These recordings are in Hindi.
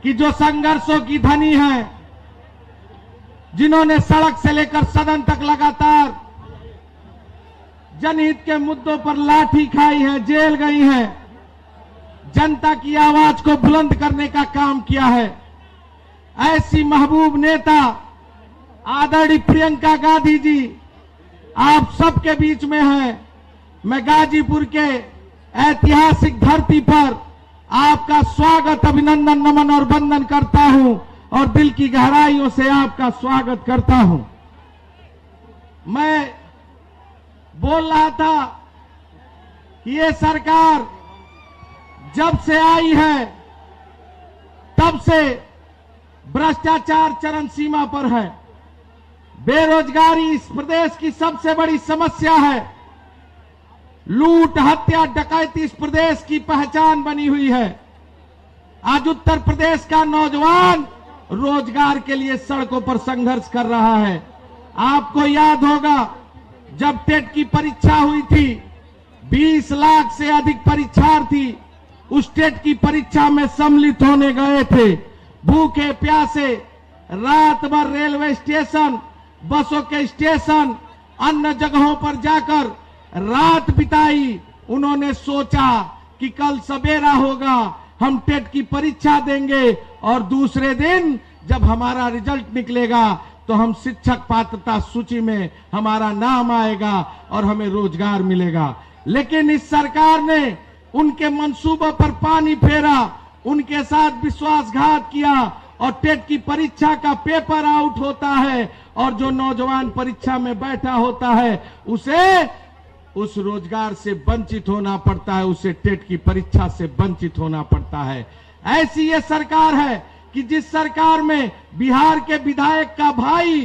कि जो संघर्षों की धनी है, जिन्होंने सड़क से लेकर सदन तक लगातार जनहित के मुद्दों पर लाठी खाई है, जेल गई है, जनता की आवाज को बुलंद करने का काम किया है, ऐसी महबूब नेता आदरणीय प्रियंका गांधी जी आप सबके बीच में है। मैं गाजीपुर के ऐतिहासिक धरती पर आपका स्वागत, अभिनंदन, नमन और वंदन करता हूं और दिल की गहराइयों से आपका स्वागत करता हूं। मैं बोल रहा था कि ये सरकार जब से आई है तब से भ्रष्टाचार चरम सीमा पर है। बेरोजगारी इस प्रदेश की सबसे बड़ी समस्या है। लूट, हत्या, डकैती इस प्रदेश की पहचान बनी हुई है। आज उत्तर प्रदेश का नौजवान रोजगार के लिए सड़कों पर संघर्ष कर रहा है। आपको याद होगा जब टेट की परीक्षा हुई थी, 20 लाख से अधिक परीक्षार्थी उस टेट की परीक्षा में सम्मिलित होने गए थे। भूखे प्यासे रात भर रेलवे स्टेशन, बसों के स्टेशन, अन्य जगहों पर जाकर रात बिताई। उन्होंने सोचा कि कल सवेरा होगा, हम टेट की परीक्षा देंगे और दूसरे दिन जब हमारा रिजल्ट निकलेगा तो हम शिक्षक पात्रता सूची में हमारा नाम आएगा और हमें रोजगार मिलेगा। लेकिन इस सरकार ने उनके मंसूबों पर पानी फेरा, उनके साथ विश्वासघात किया और टेट की परीक्षा का पेपर आउट होता है और जो नौजवान परीक्षा में बैठा होता है उसे उस रोजगार से वंचित होना पड़ता है, उसे टेट की परीक्षा से वंचित होना पड़ता है। ऐसी ये सरकार है कि जिस सरकार में बिहार के विधायक का भाई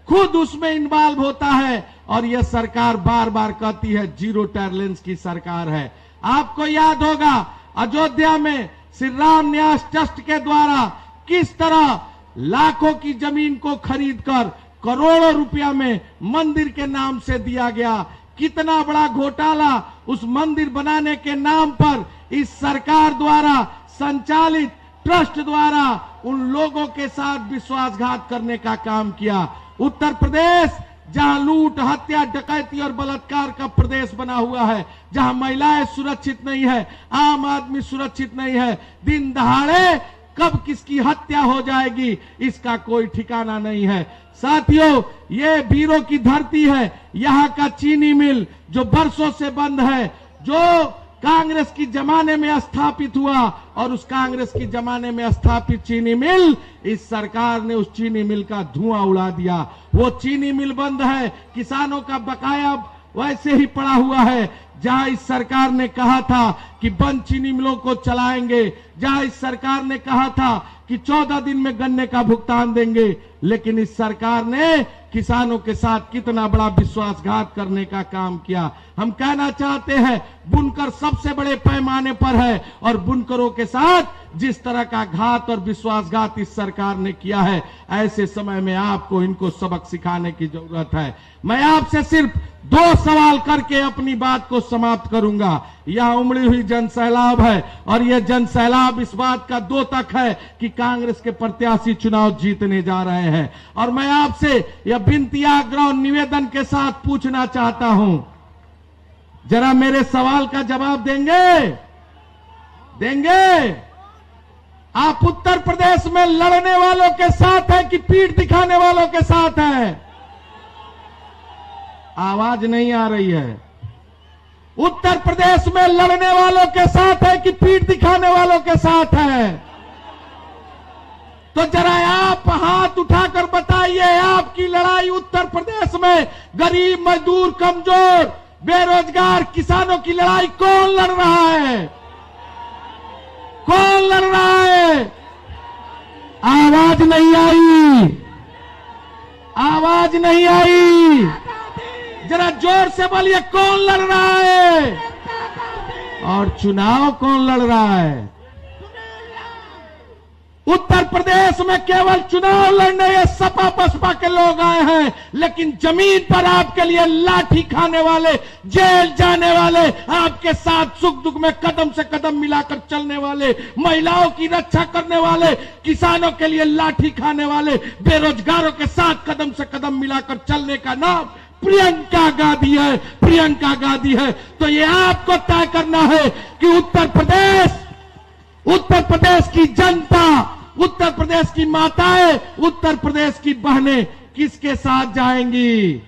खुद उसमें इन्वॉल्व होता है और यह सरकार बार बार कहती है जीरो टॉलरेंस की सरकार है। आपको याद होगा अयोध्या में श्री राम न्यास ट्रस्ट के द्वारा किस तरह लाखों की जमीन को खरीदकर करोड़ों रुपया में मंदिर के नाम से दिया गया। कितना बड़ा घोटाला उस मंदिर बनाने के नाम पर इस सरकार द्वारा संचालित ट्रस्ट द्वारा उन लोगों के साथ विश्वासघात करने का काम किया। उत्तर प्रदेश जहां लूट, हत्या, डकैती और बलात्कार का प्रदेश बना हुआ है, जहां महिलाएं सुरक्षित नहीं है, आम आदमी सुरक्षित नहीं है, दिन दहाड़े कब किसकी हत्या हो जाएगी इसका कोई ठिकाना नहीं है। साथियों, ये वीरों की धरती है। यहाँ का चीनी मिल जो बरसों से बंद है, जो कांग्रेस की जमाने में स्थापित हुआ और उस कांग्रेस की जमाने में स्थापित चीनी मिल, इस सरकार ने उस चीनी मिल का धुआं उड़ा दिया। वो चीनी मिल बंद है। किसानों का बकाया वैसे ही पड़ा हुआ है। जहां इस सरकार ने कहा था कि बंद चीनी मिलों को चलाएंगे, जहां इस सरकार ने कहा था कि 14 दिन में गन्ने का भुगतान देंगे, लेकिन इस सरकार ने किसानों के साथ कितना बड़ा विश्वासघात करने का काम किया। हम कहना चाहते हैं बुनकर सबसे बड़े पैमाने पर है और बुनकरों के साथ जिस तरह का घात और विश्वासघात इस सरकार ने किया है, ऐसे समय में आपको इनको सबक सिखाने की जरूरत है। मैं आपसे सिर्फ 2 सवाल करके अपनी बात को समाप्त करूंगा। यह उमड़ी हुई जनसैलाब है और यह जनसैलाब इस बात का द्योतक है कि कांग्रेस के प्रत्याशी चुनाव जीतने जा रहे हैं। और मैं आपसे यह विनती, आग्रह, निवेदन के साथ पूछना चाहता हूं, जरा मेरे सवाल का जवाब देंगे? आप उत्तर प्रदेश में लड़ने वालों के साथ हैं कि पीठ दिखाने वालों के साथ हैं? आवाज नहीं आ रही है। उत्तर प्रदेश में लड़ने वालों के साथ है कि पीठ दिखाने वालों के साथ है? तो जरा आप हाथ उठाकर बताइए, आपकी लड़ाई उत्तर प्रदेश में गरीब, मजदूर, कमजोर, बेरोजगार किसानों की लड़ाई कौन लड़ रहा है? कौन लड़ रहा है? आवाज नहीं आई, आवाज नहीं आई। जरा जोर से बोलिए, कौन लड़ रहा है? और चुनाव कौन लड़ रहा है? उत्तर प्रदेश में केवल चुनाव लड़ने ये सपा बसपा के लोग आए हैं, लेकिन जमीन पर आपके लिए लाठी खाने वाले, जेल जाने वाले, आपके साथ सुख दुख में कदम से कदम मिलाकर चलने वाले, महिलाओं की रक्षा करने वाले, किसानों के लिए लाठी खाने वाले, बेरोजगारों के साथ कदम से कदम मिलाकर चलने का नाम प्रियंका गांधी है। प्रियंका गांधी है। तो ये आपको तय करना है कि उत्तर प्रदेश की जनता, उत्तर प्रदेश की माताएं, उत्तर प्रदेश की बहनें किसके साथ जाएंगी?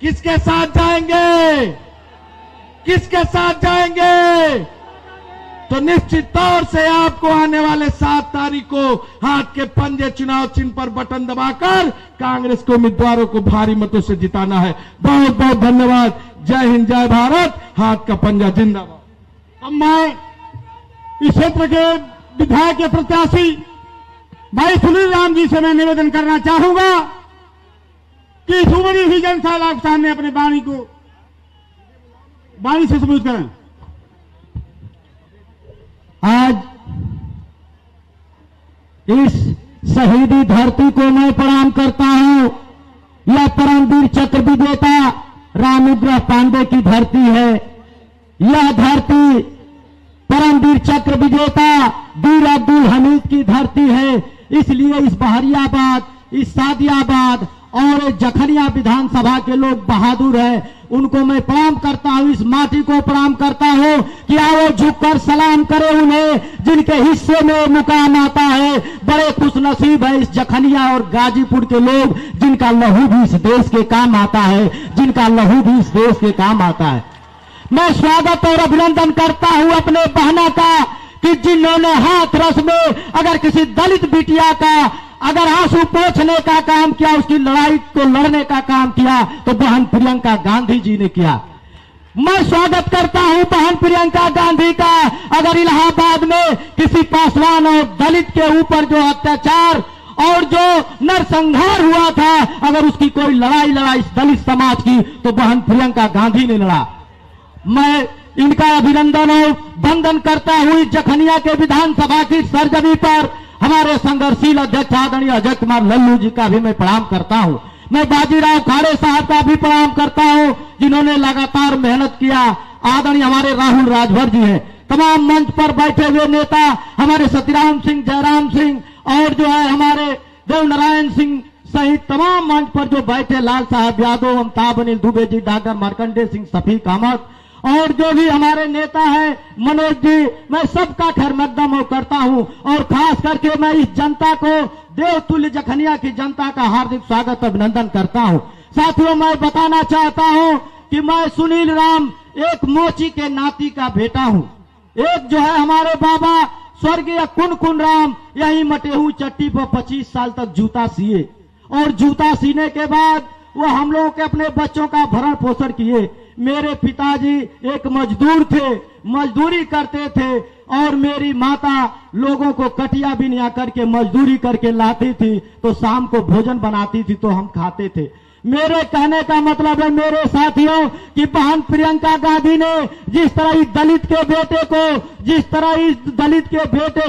किसके साथ जाएंगे? किसके साथ जाएंगे? तो निश्चित तौर से आपको आने वाले 7 तारीख को हाथ के पंजे चुनाव चिन्ह पर बटन दबाकर कांग्रेस के उम्मीदवारों को भारी मतों से जिताना है। बहुत बहुत धन्यवाद। जय हिंद, जय भारत। हाथ का पंजा जिंदाबाद। अब मैं इस क्षेत्र के विधायक के प्रत्याशी भाई सुनील राम जी से मैं निवेदन करना चाहूंगा कि इस उमड़ी हुई जनसभा के सामने अपने वाणी से सबूत करें। आज इस शहीदी धरती को मैं प्रणाम करता हूं। यह परमवीर चक्र विजेता रामरुद्र पांडे की धरती है। यह धरती परमवीर चक्र विजेता वीर अब्दुल हमीद की धरती है। इसलिए इस बहरियाबाद, इस सादियाबाद और जखनिया विधानसभा के लोग बहादुर हैं। उनको मैं प्रणाम करता हूं, इस माटी को प्रणाम करता हूं कि आओ झुककर सलाम करें उन्हें जिनके हिस्से में मुकाम आता है। बड़े खुशनसीब है इस जखनिया और गाजीपुर के लोग जिनका लहू भी इस देश के काम आता है, जिनका लहू भी इस देश के काम आता है। मैं स्वागत और अभिनंदन करता हूं अपने बहना का कि जिन्होंने हाथ रस में अगर किसी दलित बिटिया का अगर आंसू पोंछने का काम किया, उसकी लड़ाई को लड़ने का काम किया, तो बहन प्रियंका गांधी जी ने किया। मैं स्वागत करता हूं बहन प्रियंका गांधी का। अगर इलाहाबाद में किसी पासवान और दलित के ऊपर जो अत्याचार और जो नरसंहार हुआ था, अगर उसकी कोई लड़ाई दलित समाज की, तो बहन प्रियंका गांधी ने लड़ा। मैं इनका अभिनंदन और वंदन करता हुई जखनिया के विधानसभा की सरजमी पर हमारे संघर्षशील अध्यक्ष आदरणीय अजय कुमार लल्लू जी का भी मैं प्रणाम करता हूं। मैं बाजीराव खाड़े साहब का भी प्रणाम करता हूं जिन्होंने लगातार मेहनत किया। आदरणीय हमारे राहुल राजभर जी हैं। तमाम मंच पर बैठे हुए नेता हमारे सतीराम सिंह, जयराम सिंह और जो है हमारे देवनारायण सिंह सहित तमाम मंच पर जो बैठे, लाल साहब यादव, अमिताभ अनिल दुबे जी, डॉक्टर मार्कंडेय सिंह, शफीक अहमद और जो भी हमारे नेता हैं मनोज जी, मैं सबका खैर मकदम करता हूं। और खास करके मैं इस जनता को, देवतुल्य जखनिया की जनता का हार्दिक स्वागत अभिनंदन करता हूं। साथियों, मैं बताना चाहता हूं कि मैं सुनील राम एक मोची के नाती का बेटा हूं। एक जो है हमारे बाबा स्वर्गीय कुन राम यही मटेहू चट्टी पर 25 साल तक जूता सिए और जूता सीने के बाद वो हम लोगों के अपने बच्चों का भरण पोषण किए। मेरे पिताजी एक मजदूर थे, मजदूरी करते थे और मेरी माता लोगों को कटिया बिनिया करके मजदूरी करके लाती थी, तो शाम को भोजन बनाती थी तो हम खाते थे। मेरे कहने का मतलब है मेरे साथियों कि बहन प्रियंका गांधी ने जिस तरह इस दलित के बेटे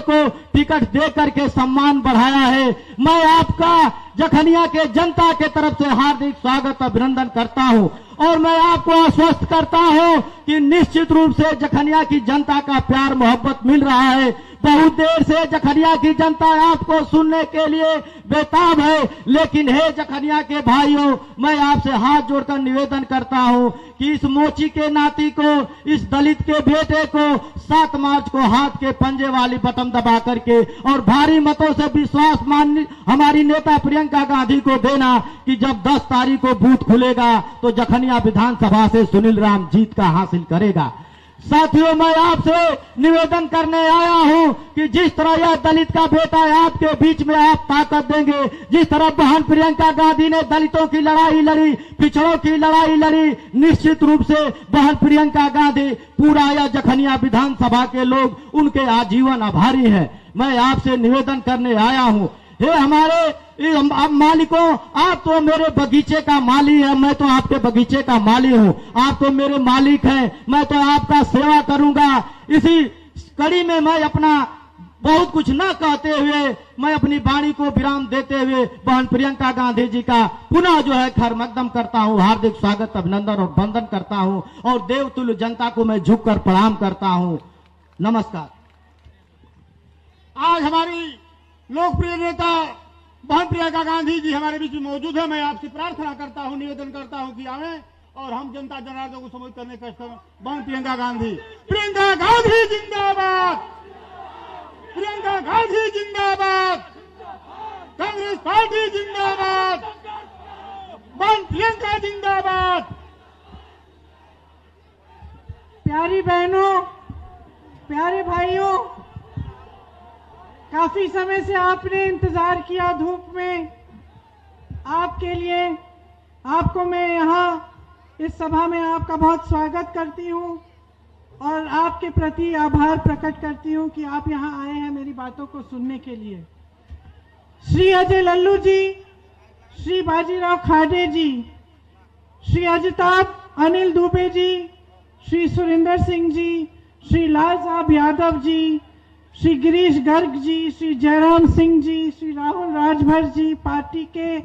को टिकट दे करके सम्मान बढ़ाया है, मैं आपका जखनिया के जनता के तरफ से हार्दिक स्वागत अभिनंदन करता हूं। और मैं आपको आश्वस्त करता हूं कि निश्चित रूप से जखनिया की जनता का प्यार मोहब्बत मिल रहा है। बहुत देर से जखनिया की जनता आपको सुनने के लिए बेताब है, लेकिन हे जखनिया के भाइयों, मैं आपसे हाथ जोड़कर निवेदन करता हूं कि इस मोची के नाती को, इस दलित के बेटे को 7 मार्च को हाथ के पंजे वाली बटन दबा करके और भारी मतों से विश्वास मान हमारी नेता प्रियंका गांधी को देना कि जब 10 तारीख को बूथ खुलेगा तो जखनिया विधानसभा से सुनील राम जीत का हासिल करेगा। साथियों, मैं आपसे निवेदन करने आया हूं कि जिस तरह यह दलित का बेटा है, आपके बीच में आप ताकत देंगे। जिस तरह बहन प्रियंका गांधी ने दलितों की लड़ाई लड़ी, पिछड़ों की लड़ाई लड़ी, निश्चित रूप से बहन प्रियंका गांधी, पूरा यह जखनिया विधानसभा के लोग उनके आजीवन आभारी हैं। मैं आपसे निवेदन करने आया हूं, हे हमारे मालिकों, आप तो मेरे बगीचे का माली है, मैं तो आपके बगीचे का माली हूं। आप तो मेरे मालिक हैं, मैं तो आपका सेवा करूंगा। इसी कड़ी में मैं अपना बहुत कुछ न कहते हुए मैं अपनी वाणी को विराम देते हुए बहन प्रियंका गांधी जी का पुनः जो है खैर मकदम करता हूं, हार्दिक स्वागत, अभिनंदन और वंदन करता हूं और देवतुल्य जनता को मैं झुककर प्रणाम करता हूं। नमस्कार। आज हमारी लोकप्रिय नेता बहन प्रियंका गांधी जी हमारे बीच में मौजूद है। मैं आपसे प्रार्थना करता हूं, निवेदन करता हूं कि आए और हम जनता जनार्दन को संबोधित करने का करें। बहन प्रियंका गांधी जिंदाबाद, प्रियंका गांधी जिंदाबाद, कांग्रेस पार्टी जिंदाबाद, बहन प्रियंका जिंदाबाद। प्यारी बहनों, प्यारे भाइयों, काफी समय से आपने इंतजार किया धूप में, आपके लिए आपको मैं यहाँ इस सभा में आपका बहुत स्वागत करती हूँ और आपके प्रति आभार प्रकट करती हूँ कि आप यहाँ आए हैं मेरी बातों को सुनने के लिए। श्री अजय लल्लू जी, श्री बाजीराव खाडे जी, श्री अजिताभ अनिल दुबे जी, श्री सुरेंद्र सिंह जी, श्री लाल साहब यादव जी, श्री गिरीश गर्ग जी, श्री जयराम सिंह जी, श्री राहुल राजभर जी, पार्टी के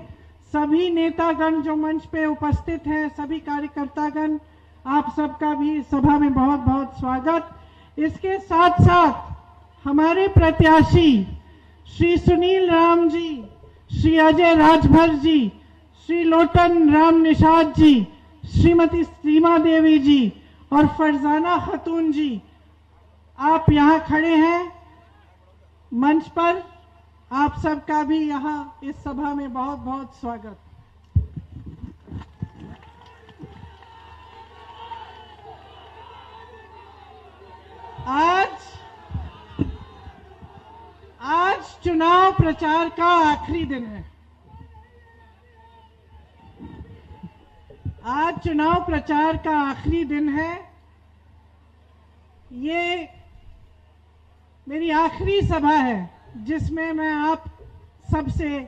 सभी नेतागण जो मंच पे उपस्थित हैं, सभी कार्यकर्तागण, आप सबका भी सभा में बहुत बहुत स्वागत। इसके साथ साथ हमारे प्रत्याशी श्री सुनील राम जी, श्री अजय राजभर जी, श्री लोटन राम निषाद जी, श्रीमती सीमा देवी जी और फरजाना खातून जी, आप यहाँ खड़े हैं मंच पर। आप सबका भी यहाँ इस सभा में बहुत बहुत स्वागत। आज चुनाव प्रचार का आखिरी दिन है। आज चुनाव प्रचार का आखिरी दिन है। ये मेरी आखिरी सभा है जिसमें मैं आप सबसे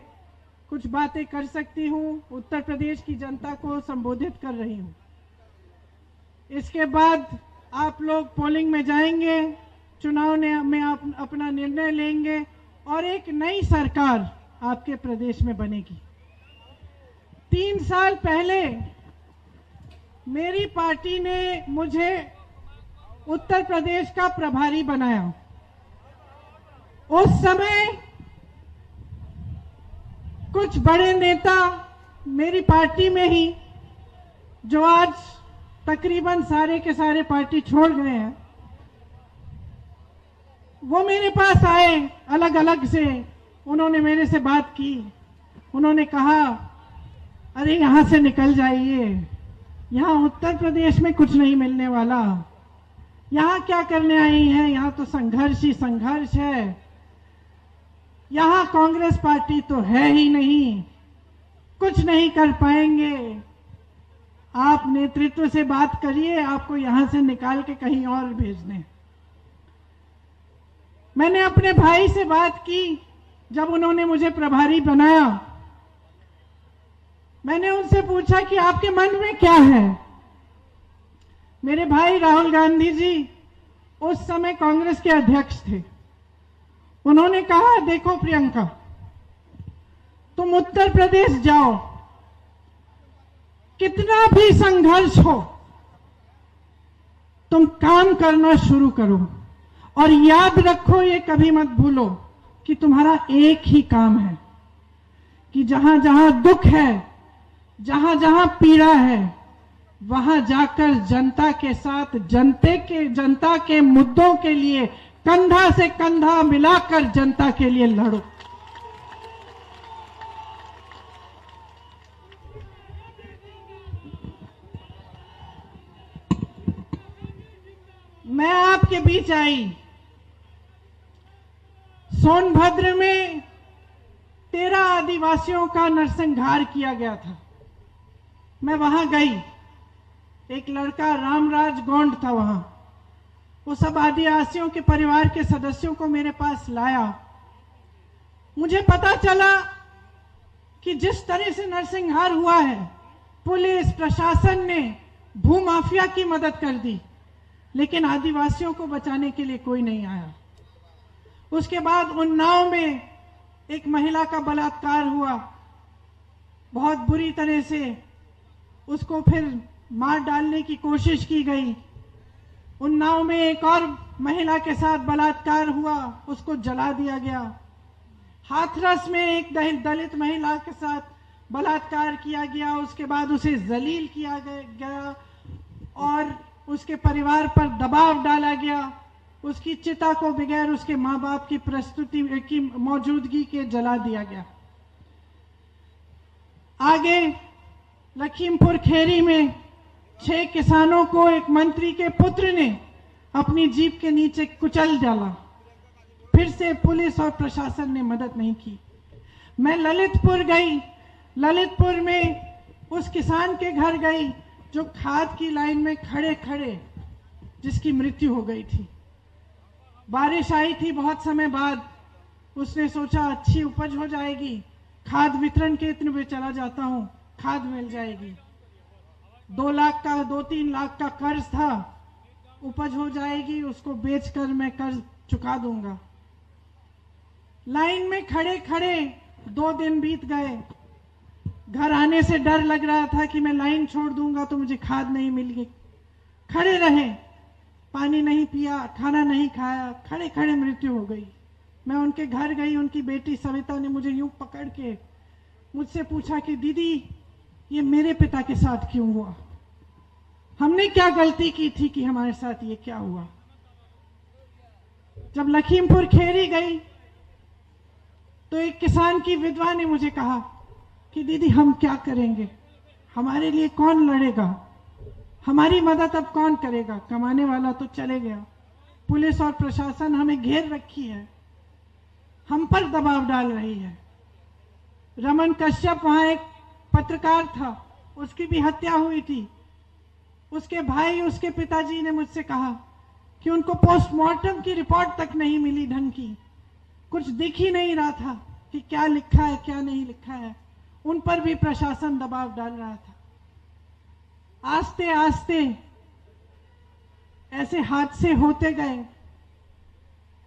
कुछ बातें कर सकती हूँ, उत्तर प्रदेश की जनता को संबोधित कर रही हूँ। इसके बाद आप लोग पोलिंग में जाएंगे, चुनाव में आप अपना निर्णय लेंगे और एक नई सरकार आपके प्रदेश में बनेगी। 3 साल पहले मेरी पार्टी ने मुझे उत्तर प्रदेश का प्रभारी बनाया। उस समय कुछ बड़े नेता मेरी पार्टी में ही, जो आज तकरीबन सारे के सारे पार्टी छोड़ गए हैं, वो मेरे पास आए अलग अलग से। उन्होंने मेरे से बात की, उन्होंने कहा अरे यहां से निकल जाइए, यहाँ उत्तर प्रदेश में कुछ नहीं मिलने वाला, यहाँ क्या करने आई हैं, यहाँ तो संघर्ष ही संघर्ष है, यहाँ कांग्रेस पार्टी तो है ही नहीं, कुछ नहीं कर पाएंगे, आप नेतृत्व से बात करिए, आपको यहाँ से निकाल के कहीं और भेज दें। मैंने अपने भाई से बात की जब उन्होंने मुझे प्रभारी बनाया। मैंने उनसे पूछा कि आपके मन में क्या है। मेरे भाई राहुल गांधी जी उस समय कांग्रेस के अध्यक्ष थे। उन्होंने कहा देखो प्रियंका, तुम उत्तर प्रदेश जाओ, कितना भी संघर्ष हो तुम काम करना शुरू करो और याद रखो, ये कभी मत भूलो कि तुम्हारा एक ही काम है कि जहां जहां दुख है, जहां जहां पीड़ा है, वहां जाकर जनता के साथ जनता के मुद्दों के लिए कंधा से कंधा मिलाकर जनता के लिए लड़ो। मैं आपके बीच आई। सोनभद्र में 13 आदिवासियों का नरसंहार किया गया था। मैं वहां गई, एक लड़का रामराज गोंड था वहां। वो सब आदिवासियों के परिवार के सदस्यों को मेरे पास लाया। मुझे पता चला कि जिस तरह से नरसंहार हुआ है, पुलिस प्रशासन ने भूमाफिया की मदद कर दी, लेकिन आदिवासियों को बचाने के लिए कोई नहीं आया। उसके बाद उन्नाव में एक महिला का बलात्कार हुआ, बहुत बुरी तरह से उसको फिर मार डालने की कोशिश की गई। उन्नाव में एक और महिला के साथ बलात्कार हुआ, उसको जला दिया गया। हाथरस में एक दलित महिला के साथ बलात्कार किया गया, उसके बाद उसे जलील किया गया और उसके परिवार पर दबाव डाला गया। उसकी चिता को बगैर उसके मां बाप की प्रस्तुति की मौजूदगी के जला दिया गया। आगे लखीमपुर खेरी में 6 किसानों को एक मंत्री के पुत्र ने अपनी जीप के नीचे कुचल डाला। फिर से पुलिस और प्रशासन ने मदद नहीं की। मैं ललितपुर गई, ललितपुर में उस किसान के घर गई जो खाद की लाइन में खड़े खड़े जिसकी मृत्यु हो गई थी। बारिश आई थी बहुत समय बाद, उसने सोचा अच्छी उपज हो जाएगी, खाद वितरण केंद्र में चला जाता हूं, खाद मिल जाएगी। 2 लाख का 2-3 लाख का कर्ज था, उपज हो जाएगी, उसको बेचकर मैं कर्ज चुका दूंगा। लाइन में खड़े खड़े 2 दिन बीत गए। घर आने से डर लग रहा था कि मैं लाइन छोड़ दूंगा तो मुझे खाद नहीं मिलेगी। खड़े रहे, पानी नहीं पिया, खाना नहीं खाया, खड़े खड़े मृत्यु हो गई। मैं उनके घर गई, उनकी बेटी सविता ने मुझे यूं पकड़ के मुझसे पूछा कि दीदी ये मेरे पिता के साथ क्यों हुआ, हमने क्या गलती की थी कि हमारे साथ ये क्या हुआ। जब लखीमपुर खेरी गई तो एक किसान की विधवा ने मुझे कहा कि दीदी हम क्या करेंगे, हमारे लिए कौन लड़ेगा, हमारी मदद अब कौन करेगा, कमाने वाला तो चले गया, पुलिस और प्रशासन हमें घेर रखी है, हम पर दबाव डाल रही है। रमन कश्यप वहां एक पत्रकार था, उसकी भी हत्या हुई थी। उसके भाई, उसके पिताजी ने मुझसे कहा कि उनको पोस्टमार्टम की रिपोर्ट तक नहीं मिली ढंग की, कुछ दिख ही नहीं रहा था कि क्या लिखा है क्या नहीं लिखा है। उन पर भी प्रशासन दबाव डाल रहा था। आस्ते आस्ते ऐसे हादसे होते गए।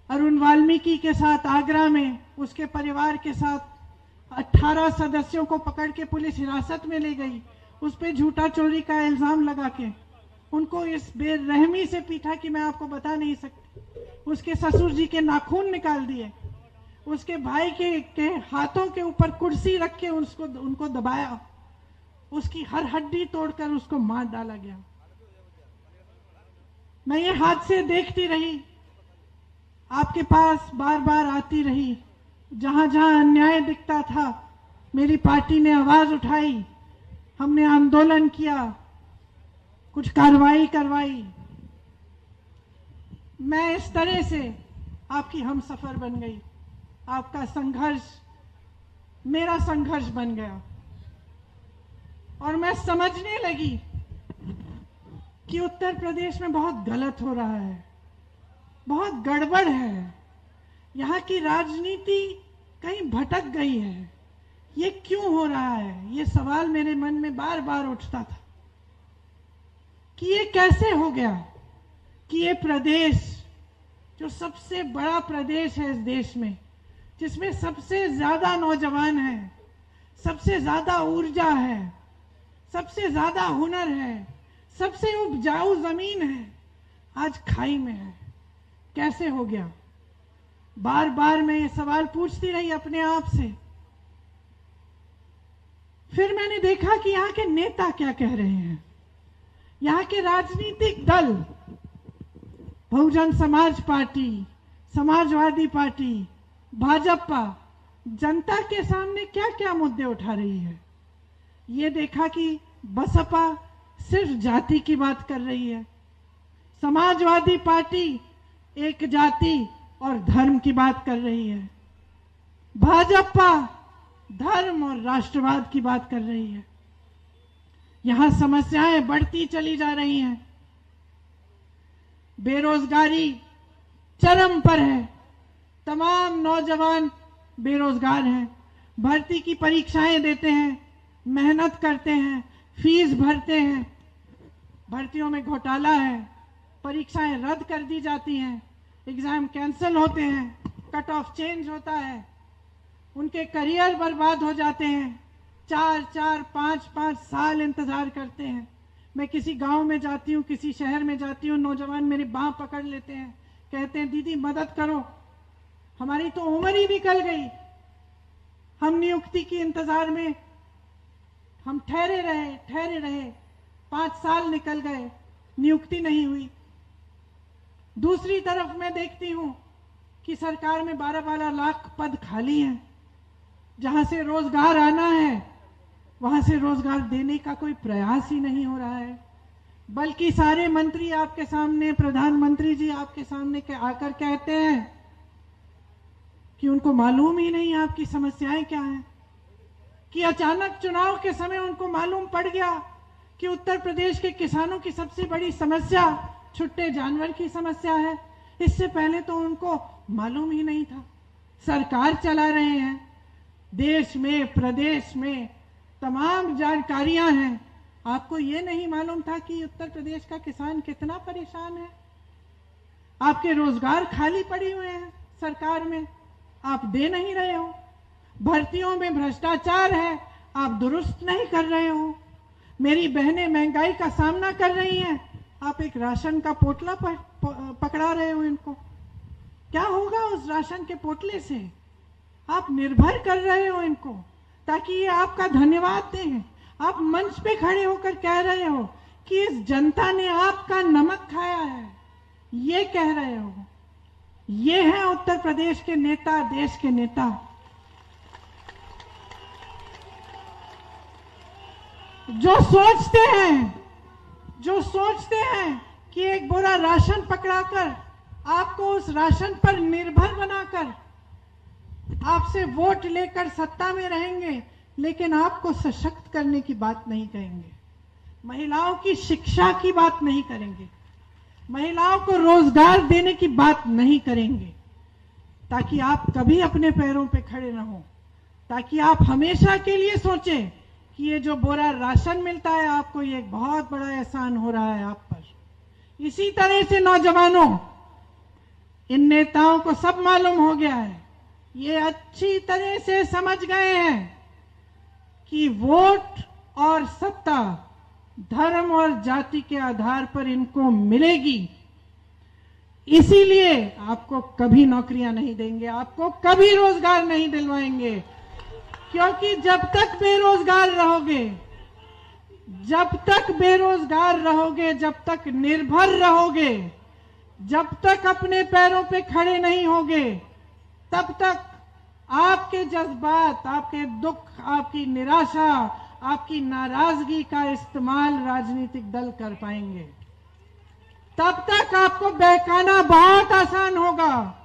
अरुण वाल्मीकि के साथ आगरा में उसके परिवार के साथ 18 सदस्यों को पकड़ के पुलिस हिरासत में ले गई, उस पे झूठा चोरी का इल्जाम लगा के उनको इस बेरहमी से पीटा कि मैं आपको बता नहीं सकती। उसके ससुर जी के नाखून निकाल दिए, उसके भाई के हाथों के ऊपर कुर्सी रख के उनको दबाया, उसकी हर हड्डी तोड़कर उसको मार डाला गया। मैं ये हादसे देखती रही, आपके पास बार बार आती रही। जहां जहां अन्याय दिखता था मेरी पार्टी ने आवाज उठाई, हमने आंदोलन किया, कुछ कार्रवाई करवाई। मैं इस तरह से आपकी हमसफर बन गई, आपका संघर्ष मेरा संघर्ष बन गया और मैं समझने लगी कि उत्तर प्रदेश में बहुत गलत हो रहा है, बहुत गड़बड़ है, यहाँ की राजनीति कहीं भटक गई है। ये क्यों हो रहा है, ये सवाल मेरे मन में बार बार उठता था कि ये कैसे हो गया कि ये प्रदेश जो सबसे बड़ा प्रदेश है इस देश में, जिसमें सबसे ज्यादा नौजवान हैं, सबसे ज्यादा ऊर्जा है, सबसे ज्यादा हुनर है, सबसे उपजाऊ जमीन है, आज खाई में है। कैसे हो गया? बार बार मैं ये सवाल पूछती रही अपने आप से। फिर मैंने देखा कि यहाँ के नेता क्या कह रहे हैं। यहाँ के राजनीतिक दल, बहुजन समाज पार्टी, समाजवादी पार्टी, भाजपा, जनता के सामने क्या क्या मुद्दे उठा रही है। ये देखा कि बसपा सिर्फ जाति की बात कर रही है, समाजवादी पार्टी एक जाति और धर्म की बात कर रही है, भाजपा धर्म और राष्ट्रवाद की बात कर रही है। यहां समस्याएं बढ़ती चली जा रही हैं। बेरोजगारी चरम पर है, तमाम नौजवान बेरोजगार हैं, भर्ती की परीक्षाएं देते हैं, मेहनत करते हैं, फीस भरते हैं, भर्तियों में घोटाला है, परीक्षाएं रद्द कर दी जाती हैं, एग्जाम कैंसिल होते हैं, कट ऑफ चेंज होता है, उनके करियर बर्बाद हो जाते हैं, 4-4, 5-5 साल इंतजार करते हैं। मैं किसी गांव में जाती हूँ, किसी शहर में जाती हूँ, नौजवान मेरी बांह पकड़ लेते हैं, कहते हैं दीदी मदद करो, हमारी तो उम्र ही निकल गई, हम नियुक्ति के इंतजार में हम ठहरे रहे 5 साल निकल गए, नियुक्ति नहीं हुई। दूसरी तरफ मैं देखती हूं कि सरकार में 12-12 लाख पद खाली हैं, जहां से रोजगार आना है वहां से रोजगार देने का कोई प्रयास ही नहीं हो रहा है, बल्कि सारे मंत्री आपके सामने, प्रधानमंत्री जी आपके सामने आकर कहते हैं कि उनको मालूम ही नहीं आपकी समस्याएं क्या हैं, कि अचानक चुनाव के समय उनको मालूम पड़ गया कि उत्तर प्रदेश के किसानों की सबसे बड़ी समस्या छुट्टे जानवर की समस्या है। इससे पहले तो उनको मालूम ही नहीं था। सरकार चला रहे हैं, देश में प्रदेश में तमाम जानकारियां हैं, आपको ये नहीं मालूम था कि उत्तर प्रदेश का किसान कितना परेशान है। आपके रोजगार खाली पड़े हुए हैं सरकार में, आप दे नहीं रहे हो। भर्तियों में भ्रष्टाचार है, आप दुरुस्त नहीं कर रहे हो। मेरी बहनें महंगाई का सामना कर रही हैं, आप एक राशन का पोटला पकड़ा रहे हो इनको। क्या होगा उस राशन के पोटले से? आप निर्भर कर रहे हो इनको ताकि ये आपका धन्यवाद दें। आप मंच पे खड़े होकर कह रहे हो कि इस जनता ने आपका नमक खाया है, ये कह रहे हो। ये है उत्तर प्रदेश के नेता, देश के नेता। जो सोचते हैं कि एक बोरा राशन पकड़ाकर आपको उस राशन पर निर्भर बनाकर आपसे वोट लेकर सत्ता में रहेंगे, लेकिन आपको सशक्त करने की बात नहीं कहेंगे, महिलाओं की शिक्षा की बात नहीं करेंगे, महिलाओं को रोजगार देने की बात नहीं करेंगे, ताकि आप कभी अपने पैरों पे खड़े न हो, ताकि आप हमेशा के लिए सोचें कि ये जो बोरा राशन मिलता है आपको, ये एक बहुत बड़ा एहसान हो रहा है आप पर। इसी तरह से नौजवानों, इन नेताओं को सब मालूम हो गया है, ये अच्छी तरह से समझ गए हैं कि वोट और सत्ता धर्म और जाति के आधार पर इनको मिलेगी। इसीलिए आपको कभी नौकरियां नहीं देंगे, आपको कभी रोजगार नहीं दिलवाएंगे, क्योंकि जब तक बेरोजगार रहोगे, जब तक निर्भर रहोगे, जब तक अपने पैरों पे खड़े नहीं होगे, तब तक आपके जज्बात, आपके दुख, आपकी निराशा, आपकी नाराजगी का इस्तेमाल राजनीतिक दल कर पाएंगे। तब तक आपको बहकाना बहुत आसान होगा।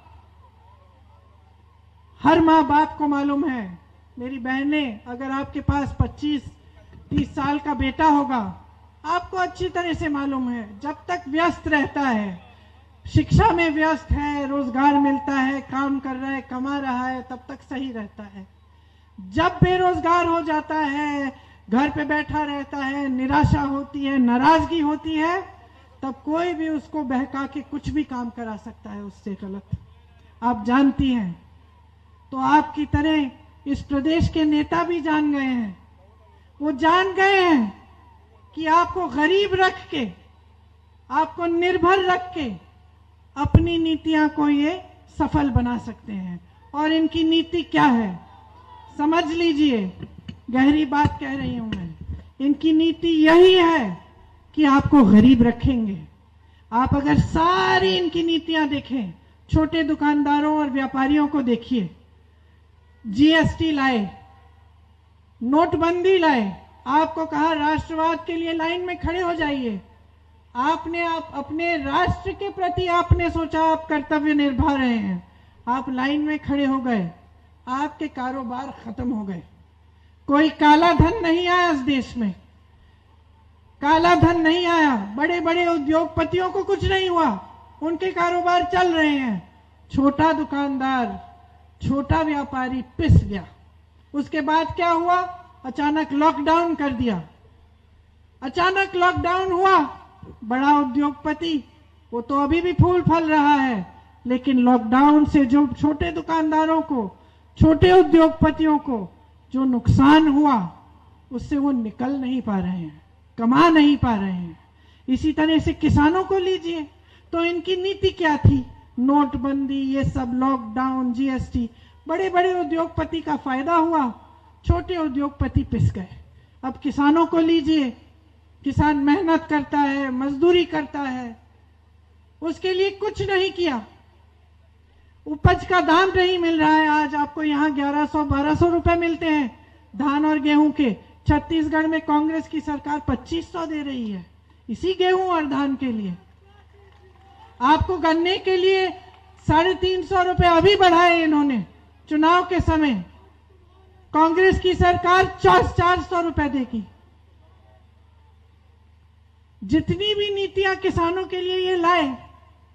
हर माँ बाप को मालूम है, मेरी बहनें, अगर आपके पास 25-30 साल का बेटा होगा, आपको अच्छी तरह से मालूम है, जब तक व्यस्त रहता है, शिक्षा में व्यस्त है, रोजगार मिलता है, काम कर रहा है, कमा रहा है, तब तक सही रहता है। जब बेरोजगार हो जाता है, घर पे बैठा रहता है, निराशा होती है, नाराजगी होती है, तब कोई भी उसको बहका के कुछ भी काम करा सकता है उससे गलत। आप जानती हैं। तो आपकी तरह इस प्रदेश के नेता भी जान गए हैं। वो जान गए हैं कि आपको गरीब रख के, आपको निर्भर रख के अपनी नीतियां को ये सफल बना सकते हैं। और इनकी नीति क्या है समझ लीजिए, गहरी बात कह रही हूं मैं। इनकी नीति यही है कि आपको गरीब रखेंगे। आप अगर सारी इनकी नीतियां देखें, छोटे दुकानदारों और व्यापारियों को देखिए, जीएसटी लाए, नोटबंदी लाए, आपको कहा राष्ट्रवाद के लिए लाइन में खड़े हो जाइए। आपने अपने राष्ट्र के प्रति आपने सोचा आप कर्तव्य निभा रहे हैं, आप लाइन में खड़े हो गए, आपके कारोबार खत्म हो गए। कोई काला धन नहीं आया इस देश में, काला धन नहीं आया, बड़े बड़े उद्योगपतियों को कुछ नहीं हुआ, उनके कारोबार चल रहे हैं। छोटा दुकानदार, छोटा व्यापारी पिस गया। उसके बाद क्या हुआ? अचानक लॉकडाउन कर दिया। अचानक लॉकडाउन हुआ, बड़ा उद्योगपति, वो तो अभी भी फूल फल रहा है, लेकिन लॉकडाउन से जो छोटे दुकानदारों को, छोटे उद्योगपतियों को जो नुकसान हुआ, उससे वो निकल नहीं पा रहे हैं, कमा नहीं पा रहे हैं। इसी तरह से किसानों को लीजिए, तो इनकी नीति क्या थी? नोटबंदी, ये सब, लॉकडाउन, जीएसटी, बड़े बड़े उद्योगपति का फायदा हुआ, छोटे उद्योगपति पिस गए। अब किसानों को लीजिए, किसान मेहनत करता है, मजदूरी करता है, उसके लिए कुछ नहीं किया, उपज का दाम नहीं मिल रहा है। आज आपको यहाँ 1100-1200 रुपए मिलते हैं धान और गेहूं के। छत्तीसगढ़ में कांग्रेस की सरकार 2500 दे रही है इसी गेहूं और धान के लिए। आपको गन्ने के लिए 350 रुपए अभी बढ़ाए इन्होंने चुनाव के समय। कांग्रेस की सरकार 400 रुपए देगी। जितनी भी नीतियां किसानों के लिए ये लाए,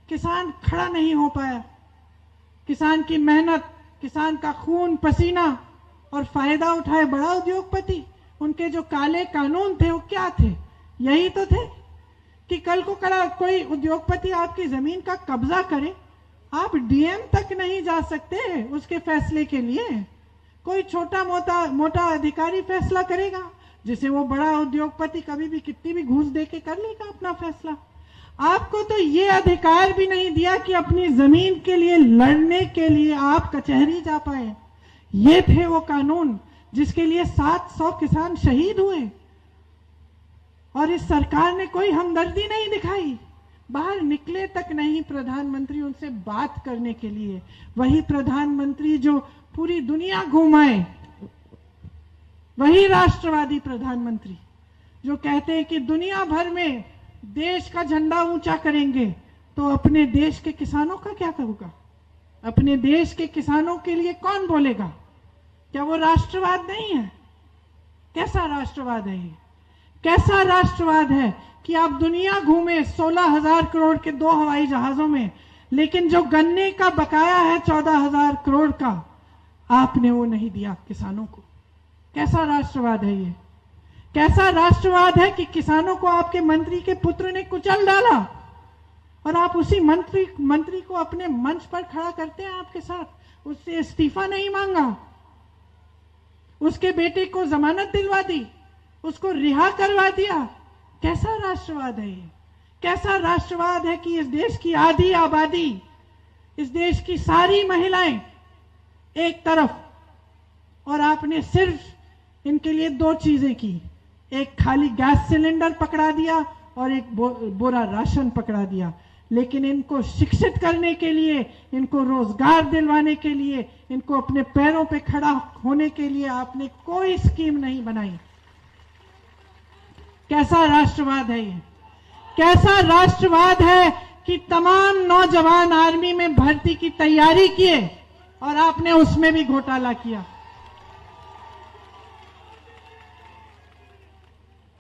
किसान खड़ा नहीं हो पाया। किसान की मेहनत, किसान का खून पसीना और फायदा उठाए बड़ा उद्योगपति। उनके जो काले कानून थे वो क्या थे? यही तो थे कि कल को कोई उद्योगपति आपकी जमीन का कब्जा करे, आप डीएम तक नहीं जा सकते उसके फैसले के लिए। कोई छोटा मोटा अधिकारी फैसला करेगा, जिसे वो बड़ा उद्योगपति कभी भी कितनी भी घूस दे के कर लेगा अपना फैसला। आपको तो ये अधिकार भी नहीं दिया कि अपनी जमीन के लिए लड़ने के लिए आप कचहरी जा पाए। ये थे वो कानून जिसके लिए 700 किसान शहीद हुए, और इस सरकार ने कोई हमदर्दी नहीं दिखाई। बाहर निकले तक नहीं प्रधानमंत्री उनसे बात करने के लिए। वही प्रधानमंत्री जो पूरी दुनिया घुमाए, वही राष्ट्रवादी प्रधानमंत्री जो कहते हैं कि दुनिया भर में देश का झंडा ऊंचा करेंगे, तो अपने देश के किसानों का क्या होगा? अपने देश के किसानों के लिए कौन बोलेगा? क्या वो राष्ट्रवाद नहीं है? कैसा राष्ट्रवाद है ये? कैसा राष्ट्रवाद है कि आप दुनिया घूमे 16,000 करोड़ के 2 हवाई जहाजों में, लेकिन जो गन्ने का बकाया है 14,000 करोड़ का, आपने वो नहीं दिया किसानों को। कैसा राष्ट्रवाद है ये? कैसा राष्ट्रवाद है कि किसानों को आपके मंत्री के पुत्र ने कुचल डाला, और आप उसी मंत्री को अपने मंच पर खड़ा करते हैं आपके साथ, उससे इस्तीफा नहीं मांगा, उसके बेटे को जमानत दिलवा दी, उसको रिहा करवा दिया। कैसा राष्ट्रवाद है ये? कैसा राष्ट्रवाद है कि इस देश की आधी आबादी, इस देश की सारी महिलाएं एक तरफ, और आपने सिर्फ इनके लिए 2 चीजें की। एक खाली गैस सिलेंडर पकड़ा दिया और एक बोरा राशन पकड़ा दिया। लेकिन इनको शिक्षित करने के लिए, इनको रोजगार दिलवाने के लिए, इनको अपने पैरों पे खड़ा होने के लिए आपने कोई स्कीम नहीं बनाई। कैसा राष्ट्रवाद है ये? कैसा राष्ट्रवाद है कि तमाम नौजवान आर्मी में भर्ती की तैयारी किए और आपने उसमें भी घोटाला किया?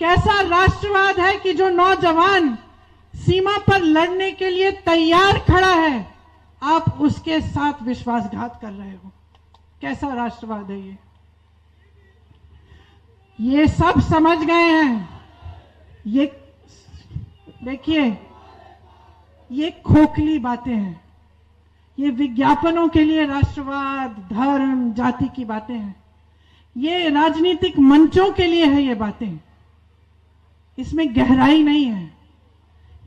कैसा राष्ट्रवाद है कि जो नौजवान सीमा पर लड़ने के लिए तैयार खड़ा है, आप उसके साथ विश्वासघात कर रहे हो? कैसा राष्ट्रवाद है ये? ये सब समझ गए हैं। ये देखिए, ये खोखली बातें हैं। ये विज्ञापनों के लिए राष्ट्रवाद, धर्म, जाति की बातें हैं। ये राजनीतिक मंचों के लिए है ये बातें, इसमें गहराई नहीं है।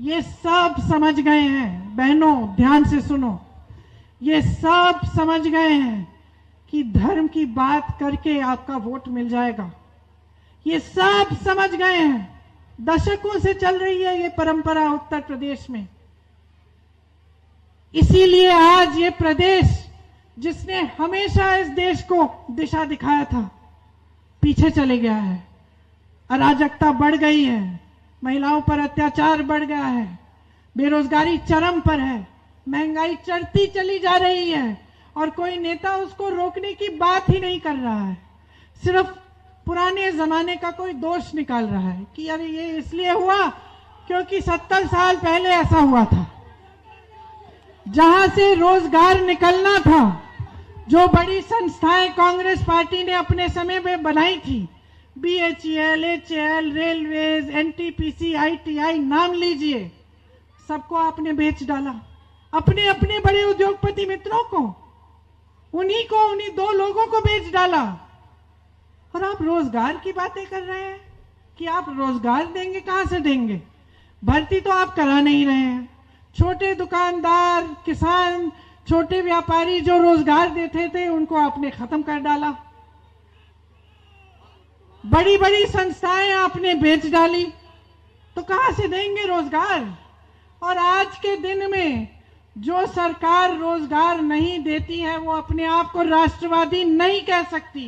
ये सब समझ गए हैं बहनों, ध्यान से सुनो। ये सब समझ गए हैं कि धर्म की बात करके आपका वोट मिल जाएगा। ये सब समझ गए हैं। दशकों से चल रही है ये परंपरा उत्तर प्रदेश में। इसीलिए आज ये प्रदेश, जिसने हमेशा इस देश को दिशा दिखाया था, पीछे चले गया है। अराजकता बढ़ गई है, महिलाओं पर अत्याचार बढ़ गया है, बेरोजगारी चरम पर है, महंगाई चढ़ती चली जा रही है, और कोई नेता उसको रोकने की बात ही नहीं कर रहा है। सिर्फ पुराने जमाने का कोई दोष निकाल रहा है कि अरे ये इसलिए हुआ क्योंकि 70 साल पहले ऐसा हुआ था। जहां से रोजगार निकलना था, जो बड़ी संस्थाएं कांग्रेस पार्टी ने अपने समय में बनाई थी, BHEL, HAL, railways, NTPC, ITI, नाम लीजिए, सबको आपने बेच डाला। अपने अपने बड़े उद्योगपति मित्रों को, उन्हीं दो लोगों को बेच डाला। और आप रोजगार की बातें कर रहे हैं कि आप रोजगार देंगे, कहां से देंगे? भर्ती तो आप करा नहीं रहे हैं। छोटे दुकानदार, किसान, छोटे व्यापारी जो रोजगार देते थे उनको आपने खत्म कर डाला। बड़ी बड़ी संस्थाएं आपने बेच डाली, तो कहां से देंगे रोजगार? और आज के दिन में जो सरकार रोजगार नहीं देती है वो अपने आप को राष्ट्रवादी नहीं कह सकती,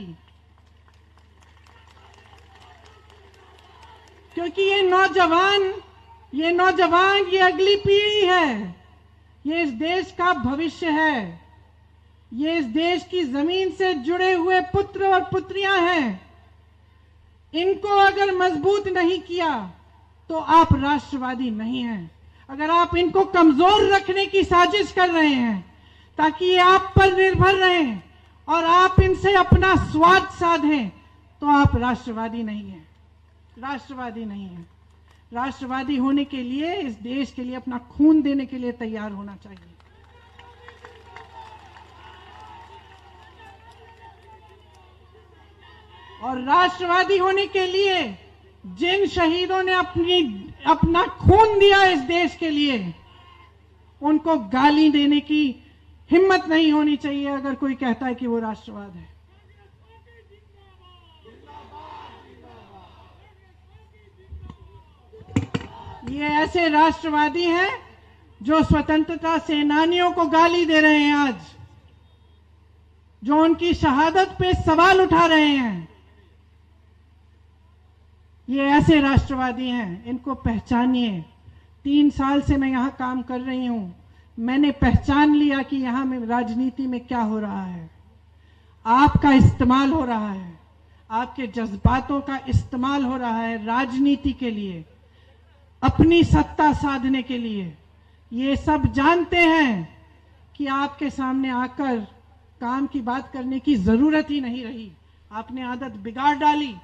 क्योंकि ये नौजवान, ये अगली पीढ़ी है, ये इस देश का भविष्य है, ये इस देश की जमीन से जुड़े हुए पुत्र और पुत्रियां हैं। इनको अगर मजबूत नहीं किया तो आप राष्ट्रवादी नहीं हैं। अगर आप इनको कमजोर रखने की साजिश कर रहे हैं ताकि ये आप पर निर्भर रहें और आप इनसे अपना स्वाद साधें, तो आप राष्ट्रवादी नहीं हैं, राष्ट्रवादी नहीं हैं। राष्ट्रवादी होने के लिए इस देश के लिए अपना खून देने के लिए तैयार होना चाहिए। और राष्ट्रवादी होने के लिए जिन शहीदों ने अपना खून दिया इस देश के लिए, उनको गाली देने की हिम्मत नहीं होनी चाहिए अगर कोई कहता है कि वो राष्ट्रवाद है। ये ऐसे राष्ट्रवादी हैं जो स्वतंत्रता सेनानियों को गाली दे रहे हैं आज, जो उनकी शहादत पे सवाल उठा रहे हैं। ये ऐसे राष्ट्रवादी हैं, इनको पहचानिए। 3 साल से मैं यहां काम कर रही हूं, मैंने पहचान लिया कि यहां में राजनीति में क्या हो रहा है। आपका इस्तेमाल हो रहा है, आपके जज्बातों का इस्तेमाल हो रहा है राजनीति के लिए, अपनी सत्ता साधने के लिए। ये सब जानते हैं कि आपके सामने आकर काम की बात करने की जरूरत ही नहीं रही। आपने आदत बिगाड़ डाली,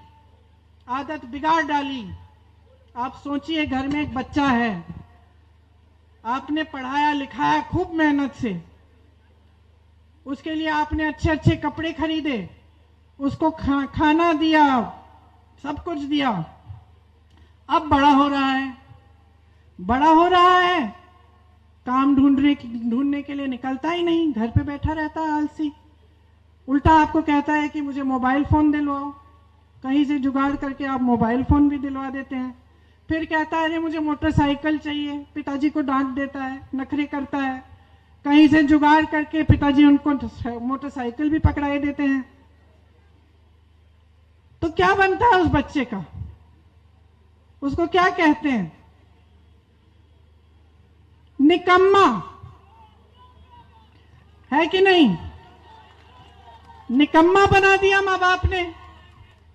आदत बिगाड़ डाली। आप सोचिए, घर में एक बच्चा है, आपने पढ़ाया लिखाया खूब मेहनत से, उसके लिए आपने अच्छे अच्छे कपड़े खरीदे, उसको खाना दिया, सब कुछ दिया। अब बड़ा हो रहा है, बड़ा हो रहा है, काम ढूंढने के लिए निकलता ही नहीं, घर पे बैठा रहता है आलसी। उल्टा आपको कहता है कि मुझे मोबाइल फोन दिलवाओ, कहीं से जुगाड़ करके आप मोबाइल फोन भी दिलवा देते हैं। फिर कहता है अरे मुझे मोटरसाइकिल चाहिए, पिताजी को डांट देता है, नखरे करता है, कहीं से जुगाड़ करके पिताजी उनको मोटरसाइकिल भी पकड़ाए देते हैं। तो क्या बनता है उस बच्चे का? उसको क्या कहते हैं? निकम्मा, है कि नहीं? निकम्मा बना दिया माँ बाप ने,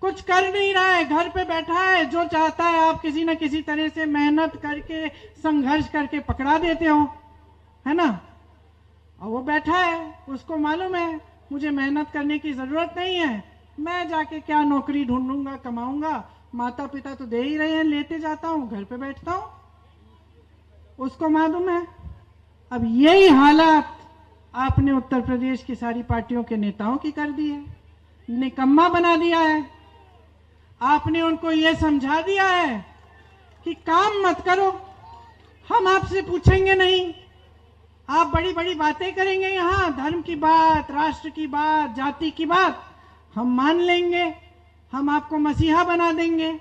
कुछ कर नहीं रहा है, घर पे बैठा है, जो चाहता है आप किसी न किसी तरह से मेहनत करके, संघर्ष करके पकड़ा देते हो, है ना? और वो बैठा है, उसको मालूम है मुझे मेहनत करने की जरूरत नहीं है, मैं जाके क्या नौकरी ढूंढूंगा, कमाऊंगा, माता पिता तो दे ही रहे हैं, लेते जाता हूं, घर पे बैठता हूं, उसको मालूम है। अब यही हालात आपने उत्तर प्रदेश की सारी पार्टियों के नेताओं की कर दी है, निकम्मा बना दिया है। आपने उनको यह समझा दिया है कि काम मत करो, हम आपसे पूछेंगे नहीं, आप बड़ी बड़ी बातें करेंगे, यहां धर्म की बात, राष्ट्र की बात, जाति की बात हम मान लेंगे, हम आपको मसीहा बना देंगे,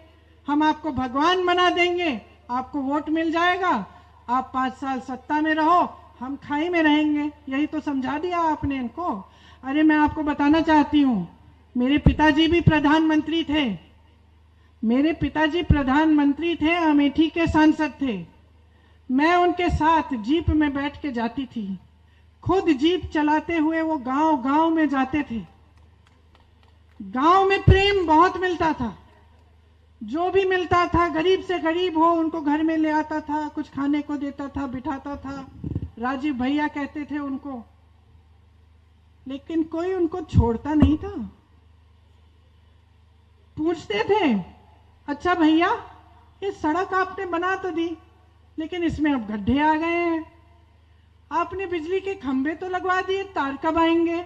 हम आपको भगवान बना देंगे, आपको वोट मिल जाएगा, आप 5 साल सत्ता में रहो, हम खाई में रहेंगे। यही तो समझा दिया आपने इनको। अरे मैं आपको बताना चाहती हूं, मेरे पिताजी भी प्रधानमंत्री थे, मेरे पिताजी प्रधानमंत्री थे, अमेठी के सांसद थे। मैं उनके साथ जीप में बैठ के जाती थी, खुद जीप चलाते हुए वो गांव गांव में जाते थे। गांव में प्रेम बहुत मिलता था, जो भी मिलता था, गरीब से गरीब हो उनको घर में ले आता था, कुछ खाने को देता था, बिठाता था, राजीव भैया कहते थे उनको, लेकिन कोई उनको छोड़ता नहीं था। पूछते थे, अच्छा भैया ये सड़क आपने बना तो दी, लेकिन इसमें अब गड्ढे आ गए हैं, आपने बिजली के खंभे तो लगवा दिए, तार कब आएंगे?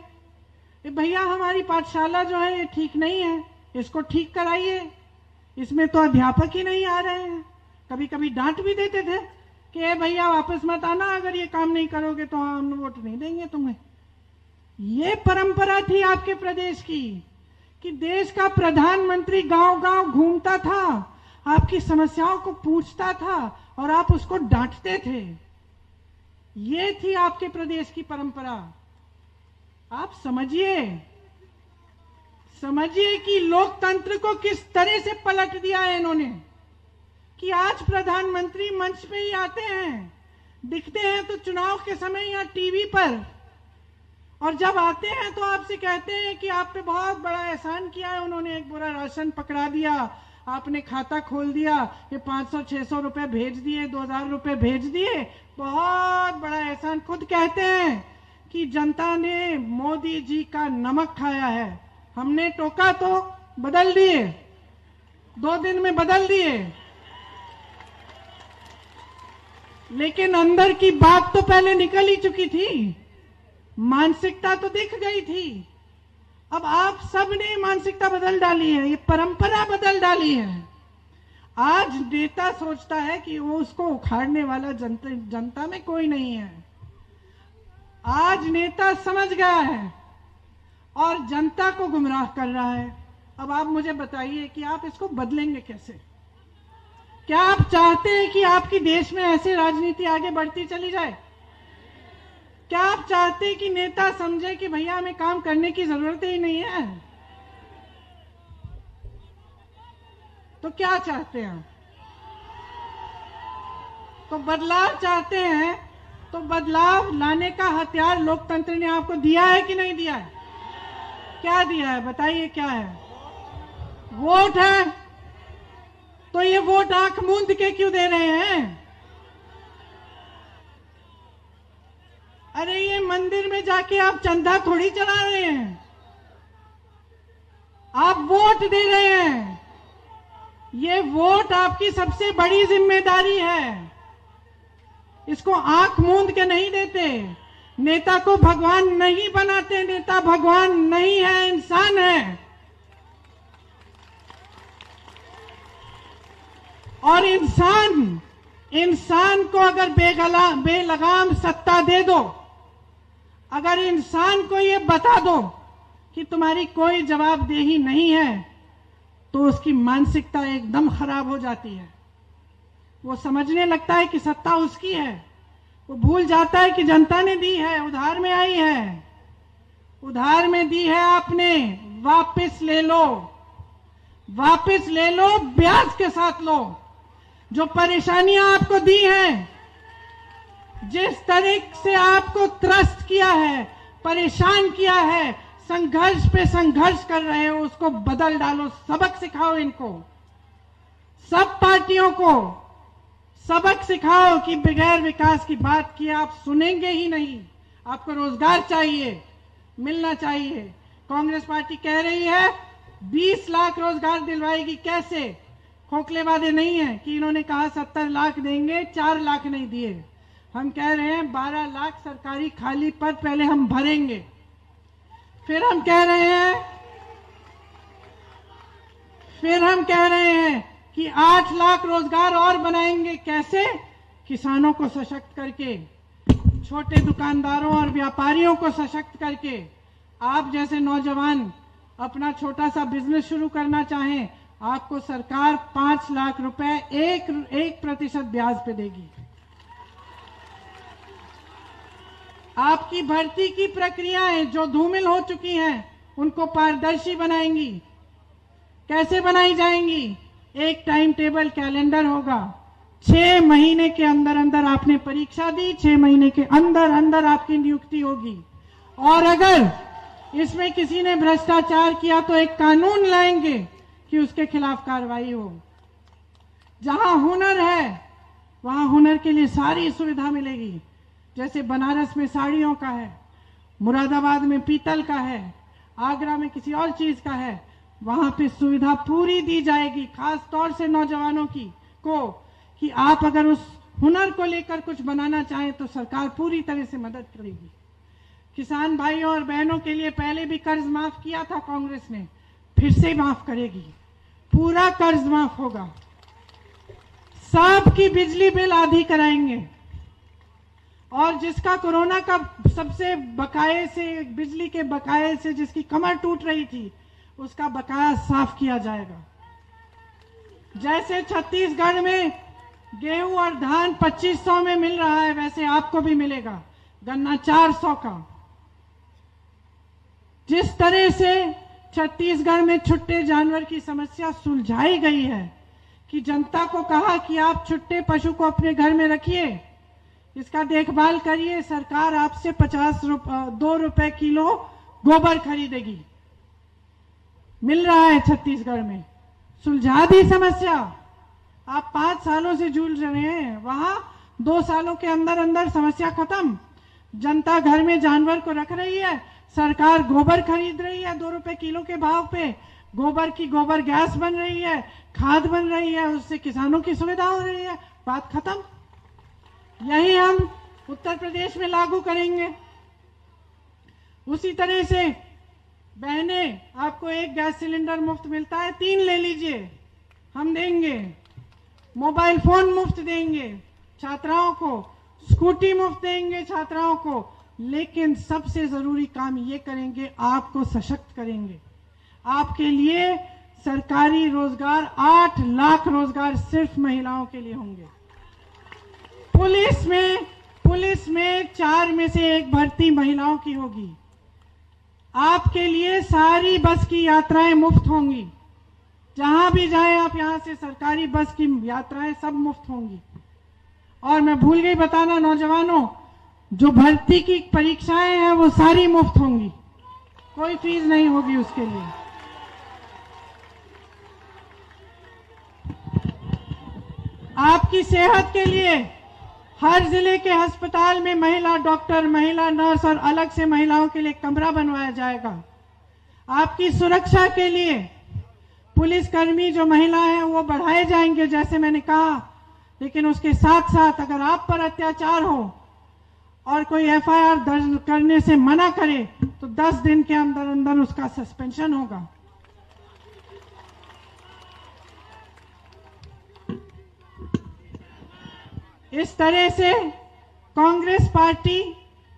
भैया हमारी पाठशाला जो है ये ठीक नहीं है, इसको ठीक कराइए, इसमें तो अध्यापक ही नहीं आ रहे हैं। कभी कभी डांट भी देते थे कि भैया वापस मत आना, अगर ये काम नहीं करोगे तो हम वोट नहीं देंगे तुम्हें। ये परंपरा थी आपके प्रदेश की कि देश का प्रधानमंत्री गांव गांव घूमता था, आपकी समस्याओं को पूछता था और आप उसको डांटते थे। ये थी आपके प्रदेश की परंपरा। आप समझिए कि लोकतंत्र को किस तरह से पलट दिया है इन्होंने, कि आज प्रधानमंत्री मंच पे ही आते हैं, दिखते हैं तो चुनाव के समय या टीवी पर, और जब आते हैं तो आपसे कहते हैं कि आप पे बहुत बड़ा एहसान किया है उन्होंने, एक बुरा राशन पकड़ा दिया, आपने खाता खोल दिया, ये 500-600 रुपए भेज दिए, 2000 रुपए भेज दिए, बहुत बड़ा एहसान। खुद कहते हैं कि जनता ने मोदी जी का नमक खाया है, हमने टोका तो बदल दिए, 2 दिन में बदल दिए, लेकिन अंदर की बात तो पहले निकल ही चुकी थी, मानसिकता तो दिख गई थी। अब आप सब ने मानसिकता बदल डाली है, ये परंपरा बदल डाली है। आज नेता सोचता है कि वो उसको उखाड़ने वाला जनता में कोई नहीं है। आज नेता समझ गया है और जनता को गुमराह कर रहा है। अब आप मुझे बताइए कि आप इसको बदलेंगे कैसे? क्या आप चाहते हैं कि आपकी देश में ऐसी राजनीति आगे बढ़ती चली जाए? क्या आप चाहते हैं कि नेता समझे कि भैया हमें काम करने की जरूरत ही नहीं है? तो क्या चाहते हैं? तो बदलाव चाहते हैं, तो बदलाव लाने का हथियार लोकतंत्र ने आपको दिया है कि नहीं दिया है? क्या दिया है बताइए, क्या है? वोट है। तो ये वोट आंख मूंद के क्यों दे रहे हैं? अरे ये मंदिर में जाके आप चंदा थोड़ी चढ़ा रहे हैं, आप वोट दे रहे हैं। ये वोट आपकी सबसे बड़ी जिम्मेदारी है, इसको आंख मूंद के नहीं देते। नेता को भगवान नहीं बनाते, नेता भगवान नहीं है, इंसान है। और इंसान को अगर बेलगाम सत्ता दे दो, अगर इंसान को ये बता दो कि तुम्हारी कोई जवाबदेही नहीं है, तो उसकी मानसिकता एकदम खराब हो जाती है। वो समझने लगता है कि सत्ता उसकी है, वो भूल जाता है कि जनता ने दी है, उधार में आई है, उधार में दी है आपने, वापस ले लो, वापस ले लो, ब्याज के साथ लो। जो परेशानियां आपको दी हैं, जिस तरह से आपको त्रस्त किया है, परेशान किया है, संघर्ष पे संघर्ष कर रहे हो, उसको बदल डालो, सबक सिखाओ इनको, सब पार्टियों को सबक सिखाओ कि बगैर विकास की बात किए आप सुनेंगे ही नहीं। आपको रोजगार चाहिए, मिलना चाहिए। कांग्रेस पार्टी कह रही है 20 लाख रोजगार दिलवाएगी, कैसे? खोखले वादे नहीं है कि इन्होंने कहा 70 लाख देंगे, 4 लाख नहीं दिए। हम कह रहे हैं 12 लाख सरकारी खाली पद पहले हम भरेंगे, फिर हम कह रहे हैं कि 8 लाख रोजगार और बनाएंगे। कैसे? किसानों को सशक्त करके, छोटे दुकानदारों और व्यापारियों को सशक्त करके। आप जैसे नौजवान अपना छोटा सा बिजनेस शुरू करना चाहें, आपको सरकार 5 लाख रुपए 1% ब्याज पे देगी। आपकी भर्ती की प्रक्रियाएं जो धूमिल हो चुकी हैं, उनको पारदर्शी बनाएंगी। कैसे बनाई जाएंगी? एक टाइम टेबल कैलेंडर होगा, 6 महीने के अंदर अंदर आपने परीक्षा दी, 6 महीने के अंदर अंदर आपकी नियुक्ति होगी। और अगर इसमें किसी ने भ्रष्टाचार किया तो एक कानून लाएंगे कि उसके खिलाफ कार्रवाई हो। जहां हुनर है वहां हुनर के लिए सारी सुविधा मिलेगी। जैसे बनारस में साड़ियों का है, मुरादाबाद में पीतल का है, आगरा में किसी और चीज का है, वहां पे सुविधा पूरी दी जाएगी, खास तौर से नौजवानों को, कि आप अगर उस हुनर को लेकर कुछ बनाना चाहें तो सरकार पूरी तरह से मदद करेगी। किसान भाइयों और बहनों के लिए पहले भी कर्ज माफ किया था कांग्रेस ने, फिर से माफ करेगी, पूरा कर्ज माफ होगा। सबकी बिजली बिल आधी कराएंगे और जिसका कोरोना का सबसे बकाये से, बिजली के बकाये से जिसकी कमर टूट रही थी, उसका बकाया साफ किया जाएगा। जैसे छत्तीसगढ़ में गेहूं और धान 2500 में मिल रहा है, वैसे आपको भी मिलेगा गन्ना 400 का। जिस तरह से छत्तीसगढ़ में छुट्टे जानवर की समस्या सुलझाई गई है कि जनता को कहा कि आप छुट्टे पशु को अपने घर में रखिए, इसका देखभाल करिए, सरकार आपसे 2 रुपए किलो गोबर खरीदेगी। मिल रहा है छत्तीसगढ़ में, सुलझा दी समस्या। आप 5 सालों से जूझ रहे हैं, वहां 2 सालों के अंदर अंदर समस्या खत्म। जनता घर में जानवर को रख रही है, सरकार गोबर खरीद रही है 2 रुपए किलो के भाव पे, गोबर की गोबर गैस बन रही है, खाद बन रही है, उससे किसानों की सुविधा हो रही है, बात खत्म। यही हम उत्तर प्रदेश में लागू करेंगे। उसी तरह से बहनें, आपको 1 गैस सिलेंडर मुफ्त मिलता है, 3 ले लीजिए, हम देंगे। मोबाइल फोन मुफ्त देंगे छात्राओं को, स्कूटी मुफ्त देंगे छात्राओं को, लेकिन सबसे जरूरी काम ये करेंगे, आपको सशक्त करेंगे। आपके लिए सरकारी रोजगार, 8 लाख रोजगार सिर्फ महिलाओं के लिए होंगे। पुलिस में 4 में से 1 भर्ती महिलाओं की होगी। आपके लिए सारी बस की यात्राएं मुफ्त होंगी, जहां भी जाएं आप, यहां से सरकारी बस की यात्राएं सब मुफ्त होंगी। और मैं भूल गई बताना नौजवानों, जो भर्ती की परीक्षाएं हैं वो सारी मुफ्त होंगी, कोई फीस नहीं होगी उसके लिए। आपकी सेहत के लिए हर जिले के अस्पताल में महिला डॉक्टर, महिला नर्स और अलग से महिलाओं के लिए कमरा बनवाया जाएगा। आपकी सुरक्षा के लिए पुलिसकर्मी जो महिला हैं वो बढ़ाए जाएंगे, जैसे मैंने कहा। लेकिन उसके साथ साथ अगर आप पर अत्याचार हो और कोई एफआईआर दर्ज करने से मना करे तो 10 दिन के अंदर अंदर उसका सस्पेंशन होगा। इस तरह से कांग्रेस पार्टी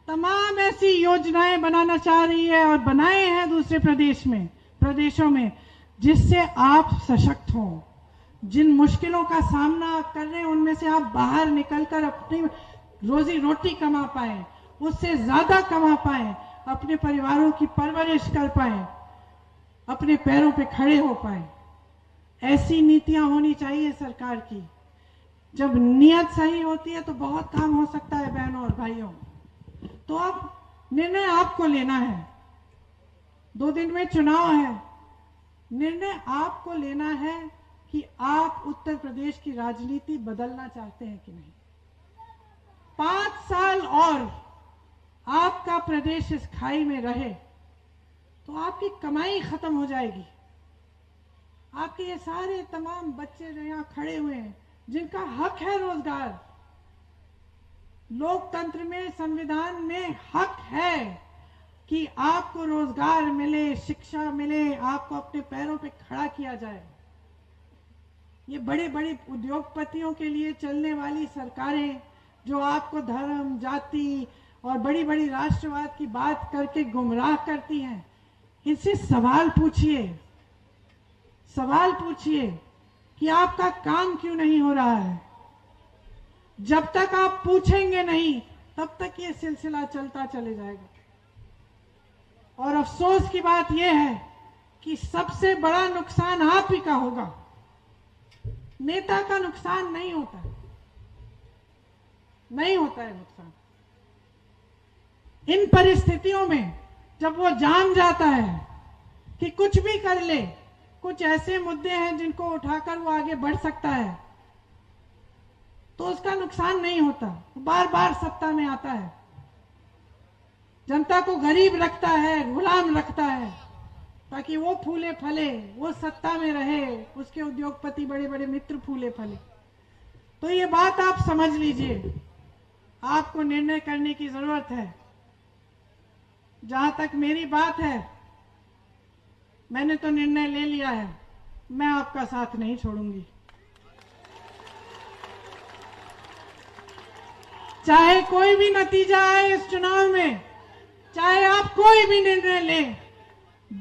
तमाम ऐसी योजनाएं बनाना चाह रही है और बनाए हैं दूसरे प्रदेशों में, जिससे आप सशक्त हो। जिन मुश्किलों का सामना कर रहे हैं उनमें से आप बाहर निकलकर अपनी रोजी रोटी कमा पाए, उससे ज्यादा कमा पाए, अपने परिवारों की परवरिश कर पाए, अपने पैरों पे खड़े हो पाए। ऐसी नीतियां होनी चाहिए सरकार की। जब नियत सही होती है तो बहुत काम हो सकता है बहनों और भाइयों। तो अब निर्णय आपको लेना है। 2 दिन में चुनाव है, निर्णय आपको लेना है कि आप उत्तर प्रदेश की राजनीति बदलना चाहते हैं कि नहीं। 5 साल और आपका प्रदेश इस खाई में रहे तो आपकी कमाई खत्म हो जाएगी। आपके ये सारे तमाम बच्चे जो यहाँ खड़े हुए हैं, जिनका हक है रोजगार, लोकतंत्र में, संविधान में हक है कि आपको रोजगार मिले, शिक्षा मिले, आपको अपने पैरों पे खड़ा किया जाए। ये बड़े बड़े उद्योगपतियों के लिए चलने वाली सरकारें जो आपको धर्म, जाति और बड़ी बड़ी राष्ट्रवाद की बात करके गुमराह करती हैं, इनसे सवाल पूछिए कि आपका काम क्यों नहीं हो रहा है। जब तक आप पूछेंगे नहीं, तब तक ये सिलसिला चलता चले जाएगा। और अफसोस की बात यह है कि सबसे बड़ा नुकसान आप ही का होगा, नेता का नुकसान नहीं होता है नुकसान। इन परिस्थितियों में जब वो जान जाता है कि कुछ भी कर ले, कुछ ऐसे मुद्दे हैं जिनको उठाकर वो आगे बढ़ सकता है, तो उसका नुकसान नहीं होता। बार बार सत्ता में आता है, जनता को गरीब रखता है, गुलाम रखता है, ताकि वो फूले फले, वो सत्ता में रहे, उसके उद्योगपति बड़े बड़े मित्र फूले फले। तो ये बात आप समझ लीजिए, आपको निर्णय करने की जरूरत है। जहां तक मेरी बात है, मैंने तो निर्णय ले लिया है, मैं आपका साथ नहीं छोड़ूंगी। चाहे कोई भी नतीजा आए इस चुनाव में, चाहे आप कोई भी निर्णय लें,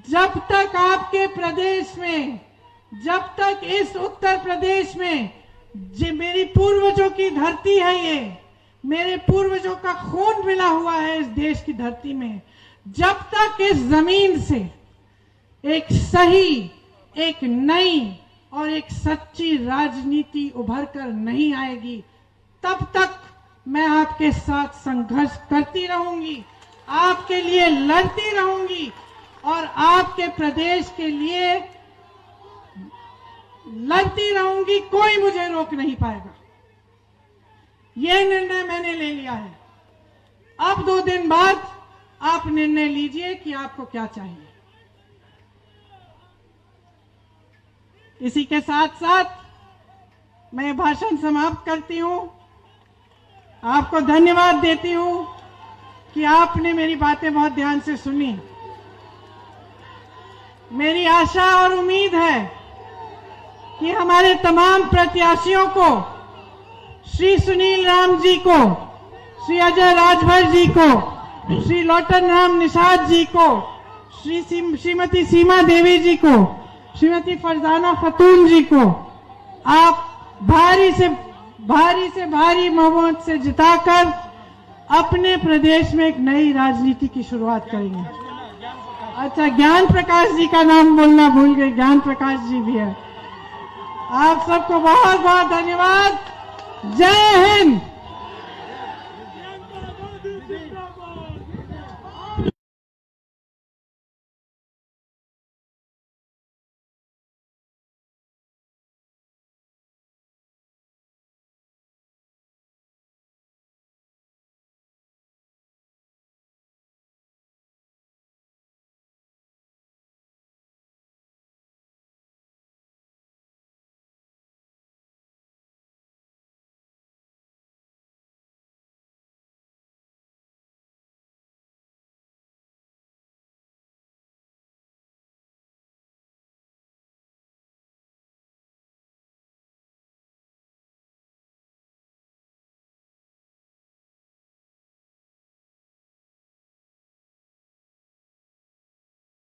जब तक आपके प्रदेश में, जब तक इस उत्तर प्रदेश में जो मेरी पूर्वजों की धरती है, ये मेरे पूर्वजों का खून मिला हुआ है इस देश की धरती में, जब तक इस जमीन से एक सही, एक नई और एक सच्ची राजनीति उभर कर नहीं आएगी, तब तक मैं आपके साथ संघर्ष करती रहूंगी, आपके लिए लड़ती रहूंगी और आपके प्रदेश के लिए लड़ती रहूंगी। कोई मुझे रोक नहीं पाएगा। यह निर्णय मैंने ले लिया है। अब 2 दिन बाद आप निर्णय लीजिए कि आपको क्या चाहिए। इसी के साथ साथ मैं भाषण समाप्त करती हूं। आपको धन्यवाद देती हूं कि आपने मेरी बातें बहुत ध्यान से सुनी। मेरी आशा और उम्मीद है कि हमारे तमाम प्रत्याशियों को, श्री सुनील राम जी को, श्री अजय राजभर जी को, श्री लोटन राम निषाद जी को, श्रीमती सीमा देवी जी को, श्रीमती फरजाना खतून जी को आप भारी से भारी बहुमत से जिताकर अपने प्रदेश में एक नई राजनीति की शुरुआत करेंगे। अच्छा, ज्ञान प्रकाश जी का नाम बोलना भूल गए, ज्ञान प्रकाश जी भी है। आप सबको बहुत बहुत धन्यवाद। जय हिंद।